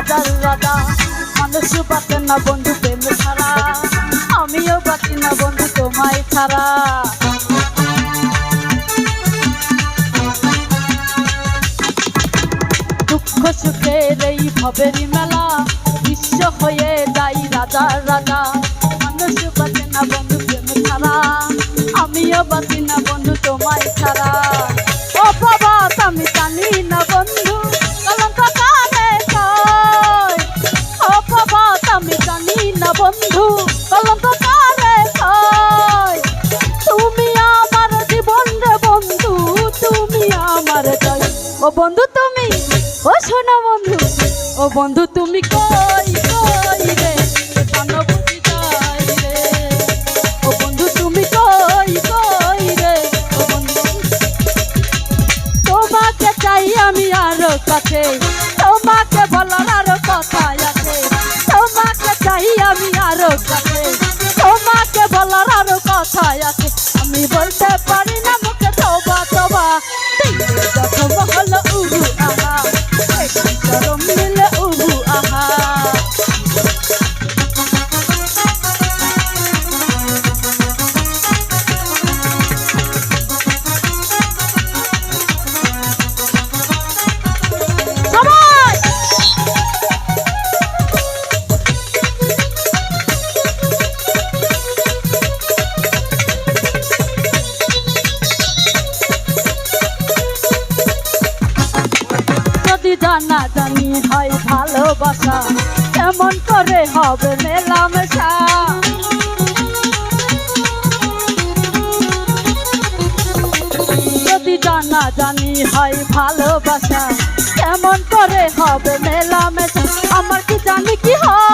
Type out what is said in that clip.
রাজার রাজা। মানুষ বাঁচে না বন্ধু প্রেম ছাড়া, আমিও বাঁচি না বন্ধু তোমায় ছাড়া। দুঃখ সুখের এই ভবেরই মেলা, বিশ্ব হয়ে যাই রাজার রাজা। মানুষ বাঁচে না বন্ধু প্রেম ছাড়া, আমিও বাঁচি না বন্ধু তোমায় ছাড়া। ও বাবা আমি জানি না বন্ধু কলঙ্ক কানে কয়। ও বাবা আমি জানি না বন্ধু কলঙ্ক কানে কয়। তুমি আমার জীবন রে বন্ধু, তুমি আমার জয়। ও বন্ধু তুমি, ও শোনো বন্ধু, ও বন্ধু তুমি কই কই রে জানো বুঝি যাই রে। ও বন্ধু তুমি কই কই রে, ও বন্ধু তোমাকে চাই আমি আরো কাছে, তোমাকে বলার আরো কথা আছে। তোমাকে চাই আমি আরো কাছে, তোমাকে বলার আরো কথা আছে। আমি বলতে পারি না মুখে তোবা তোবা, যখন হলো উহু আহা, একই চরম মিলে উহু আহা। যদি জানা জানি হয় ভালোবাসা, কেমন করে হবে মেলামেশা। যদি জানা জানি হয় ভালোবাসা, কেমন করে হবে মেলামেশা। আমার কি জানি কি হয়